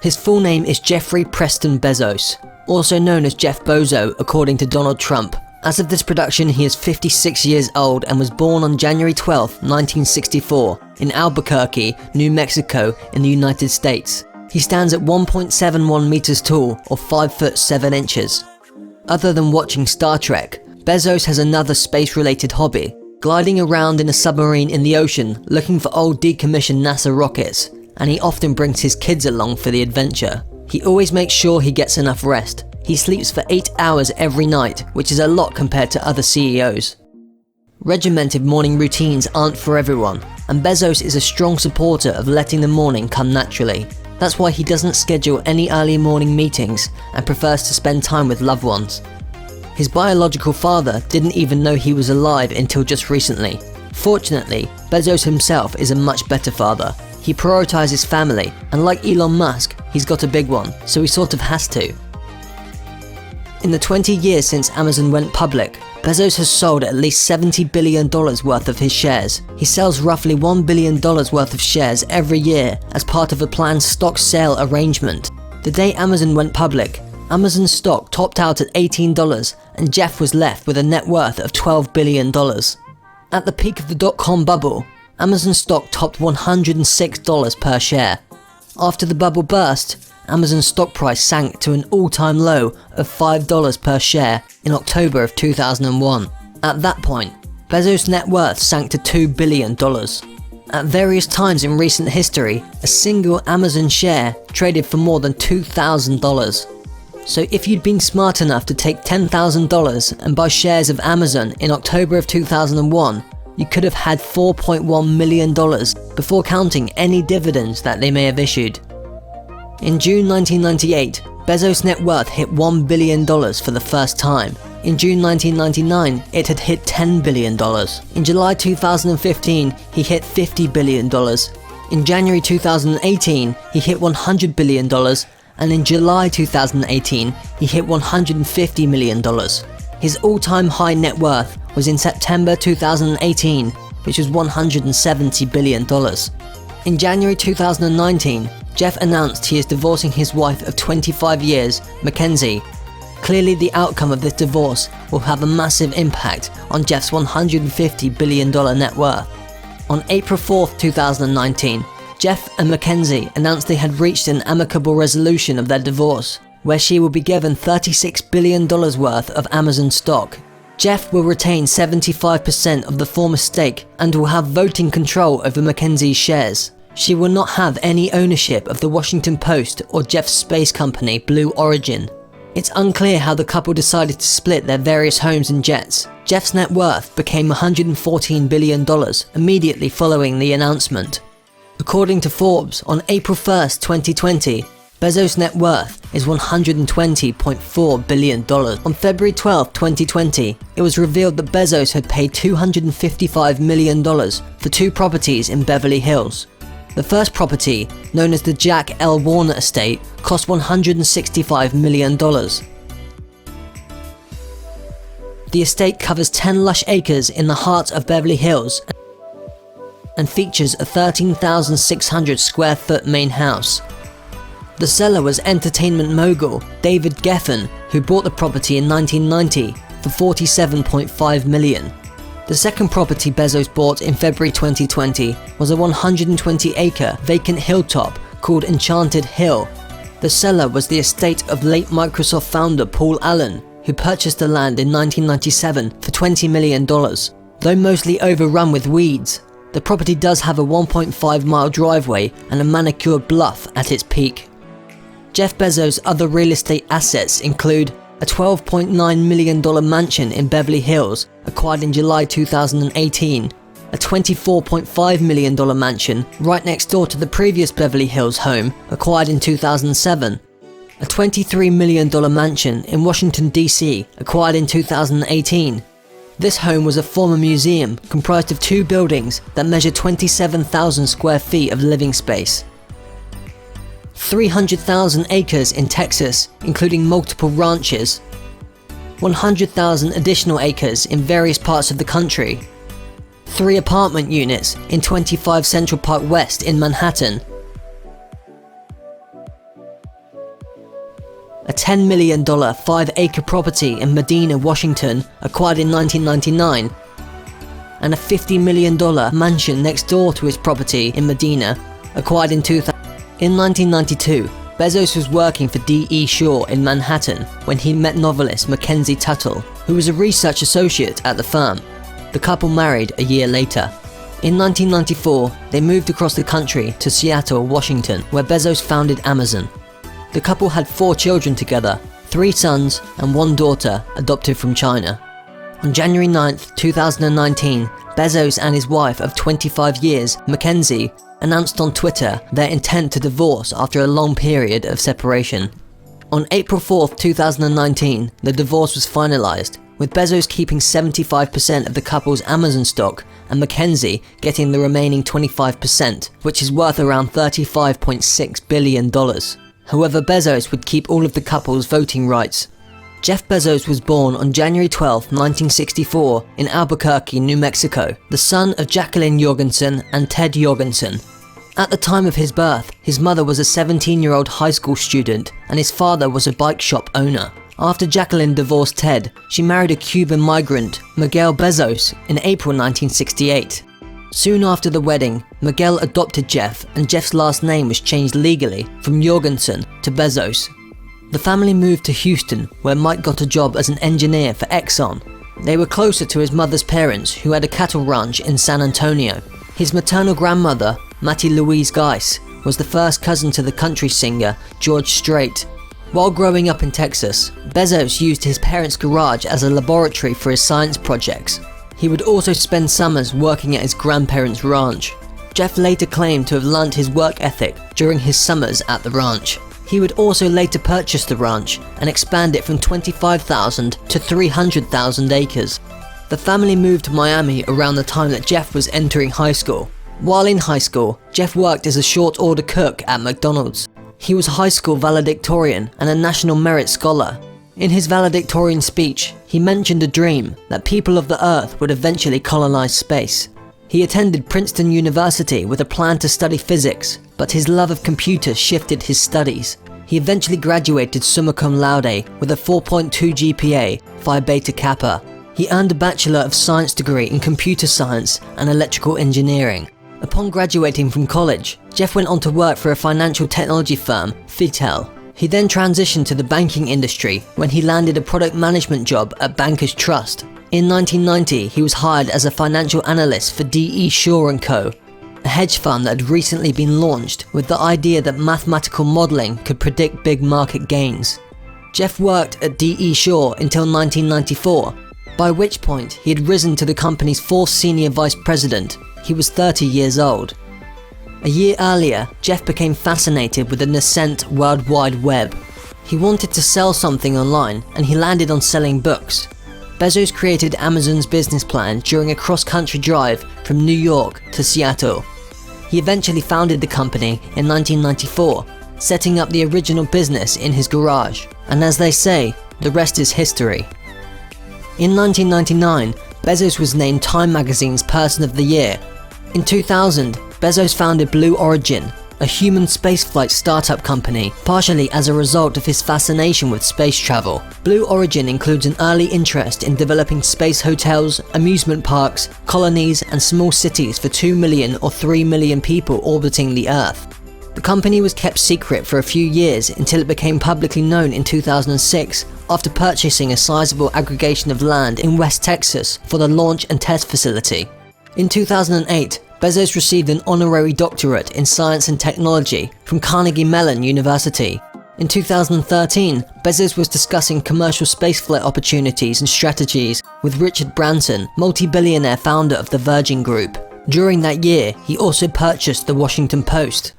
His full name is Jeffrey Preston Bezos, also known as Jeff Bozo according to Donald Trump. As of this production, he is 56 years old and was born on January 12, 1964, in Albuquerque, New Mexico, in the United States. He stands at 1.71 meters tall, or 5 foot 7 inches. Other than watching Star Trek, Bezos has another space-related hobby, gliding around in a submarine in the ocean looking for old decommissioned NASA rockets, and he often brings his kids along for the adventure. He always makes sure he gets enough rest. He sleeps for 8 hours every night, which is a lot compared to other CEOs. Regimented morning routines aren't for everyone, and Bezos is a strong supporter of letting the morning come naturally. That's why he doesn't schedule any early morning meetings and prefers to spend time with loved ones. His biological father didn't even know he was alive until just recently. Fortunately, Bezos himself is a much better father. He prioritizes family, and like Elon Musk, he's got a big one, so he sort of has to. In the 20 years since Amazon went public, Bezos has sold at least $70 billion worth of his shares. He sells roughly $1 billion worth of shares every year as part of a planned stock sale arrangement. The day Amazon went public, Amazon stock topped out at $18 and Jeff was left with a net worth of $12 billion. At the peak of the dot-com bubble, Amazon stock topped $106 per share. After the bubble burst, Amazon's stock price sank to an all-time low of $5 per share in October of 2001. At that point, Bezos' net worth sank to $2 billion. At various times in recent history, a single Amazon share traded for more than $2,000. So if you'd been smart enough to take $10,000 and buy shares of Amazon in October of 2001, you could have had $4.1 million before counting any dividends that they may have issued. In June 1998, Bezos' net worth hit $1 billion for the first time. In June 1999, it had hit $10 billion. In July 2015, he hit $50 billion. In January 2018, he hit $100 billion. And in July 2018, he hit $150 million. His all-time high net worth was in September 2018, which was $170 billion. In January 2019, Jeff announced he is divorcing his wife of 25 years, Mackenzie. Clearly the outcome of this divorce will have a massive impact on Jeff's $150 billion net worth. On April 4, 2019, Jeff and Mackenzie announced they had reached an amicable resolution of their divorce, where she will be given $36 billion worth of Amazon stock. Jeff will retain 75% of the former stake and will have voting control over Mackenzie's shares. She will not have any ownership of the Washington Post or Jeff's space company, Blue Origin. It's unclear how the couple decided to split their various homes and jets. Jeff's net worth became $114 billion immediately following the announcement. According to Forbes, on April 1, 2020, Bezos' net worth is $120.4 billion. On February 12, 2020, it was revealed that Bezos had paid $255 million for 2 properties in Beverly Hills. The first property, known as the Jack L. Warner Estate, cost $165 million. The estate covers 10 lush acres in the heart of Beverly Hills and features a 13,600 square foot main house. The seller was entertainment mogul David Geffen, who bought the property in 1990 for $47.5 million. The second property Bezos bought in February 2020 was a 120-acre vacant hilltop called Enchanted Hill. The seller was the estate of late Microsoft founder Paul Allen, who purchased the land in 1997 for $20 million. Though mostly overrun with weeds, the property does have a 1.5-mile driveway and a manicured bluff at its peak. Jeff Bezos' other real estate assets include a $12.9 million mansion in Beverly Hills, acquired in July 2018, a $24.5 million mansion right next door to the previous Beverly Hills home, acquired in 2007, a $23 million mansion in Washington, D.C., acquired in 2018. This home was a former museum comprised of 2 buildings that measure 27,000 square feet of living space. 300,000 acres in Texas, including multiple ranches. 100,000 additional acres in various parts of the country. 3 apartment units in 25 Central Park West in Manhattan. a $10 million 5-acre property in Medina, Washington, acquired in 1999, and a $50 million mansion next door to his property in Medina, acquired in 2000. In 1992, Bezos was working for D.E. Shaw in Manhattan when he met novelist Mackenzie Tuttle, who was a research associate at the firm. The couple married a year later. In 1994, they moved across the country to Seattle, Washington, where Bezos founded Amazon. The couple had 4 children together, 3 sons and 1 daughter adopted from China. On January 9, 2019, Bezos and his wife of 25 years, Mackenzie, announced on Twitter their intent to divorce after a long period of separation. On April 4, 2019, the divorce was finalized, with Bezos keeping 75% of the couple's Amazon stock and Mackenzie getting the remaining 25%, which is worth around $35.6 billion. However, Bezos would keep all of the couple's voting rights. Jeff Bezos was born on January 12, 1964 in Albuquerque, New Mexico, the son of Jacqueline Jorgensen and Ted Jorgensen. At the time of his birth, his mother was a 17-year-old high school student and his father was a bike shop owner. After Jacqueline divorced Ted, she married a Cuban migrant, Miguel Bezos, in April 1968. Soon after the wedding, Miguel adopted Jeff and Jeff's last name was changed legally from Jorgensen to Bezos. The family moved to Houston, where Mike got a job as an engineer for Exxon. They were closer to his mother's parents, who had a cattle ranch in San Antonio. His maternal grandmother, Mattie Louise Geis, was the first cousin to the country singer George Strait. While growing up in Texas, Bezos used his parents' garage as a laboratory for his science projects. He would also spend summers working at his grandparents' ranch. Jeff later claimed to have learnt his work ethic during his summers at the ranch. He would also later purchase the ranch and expand it from 25,000 to 300,000 acres. The family moved to Miami around the time that Jeff was entering high school. While in high school, Jeff worked as a short order cook at McDonald's. He was a high school valedictorian and a National Merit Scholar. In his valedictorian speech, he mentioned a dream that people of the Earth would eventually colonize space. He attended Princeton University with a plan to study physics, but his love of computers shifted his studies. He eventually graduated summa cum laude with a 4.2 GPA, Phi Beta Kappa. He earned a Bachelor of Science degree in Computer Science and Electrical Engineering. Upon graduating from college, Jeff went on to work for a financial technology firm, Fitel. He then transitioned to the banking industry when he landed a product management job at Bankers Trust. In 1990, he was hired as a financial analyst for D.E. Shaw & Co., a hedge fund that had recently been launched with the idea that mathematical modeling could predict big market gains. Jeff worked at D.E. Shaw until 1994, by which point he had risen to the company's 4th senior vice president. He was 30 years old. A year earlier, Jeff became fascinated with the nascent World Wide Web. He wanted to sell something online and he landed on selling books. Bezos created Amazon's business plan during a cross-country drive from New York to Seattle. He eventually founded the company in 1994, setting up the original business in his garage. And as they say, the rest is history. In 1999, Bezos was named Time Magazine's Person of the Year. In 2000, Bezos founded Blue Origin, a human spaceflight startup company, partially as a result of his fascination with space travel. Blue Origin includes an early interest in developing space hotels, amusement parks, colonies, and small cities for 2 million or 3 million people orbiting the Earth. The company was kept secret for a few years until it became publicly known in 2006 after purchasing a sizable aggregation of land in West Texas for the launch and test facility. In 2008, Bezos received an honorary doctorate in science and technology from Carnegie Mellon University. In 2013, Bezos was discussing commercial spaceflight opportunities and strategies with Richard Branson, multi-billionaire founder of the Virgin Group. During that year, he also purchased the Washington Post.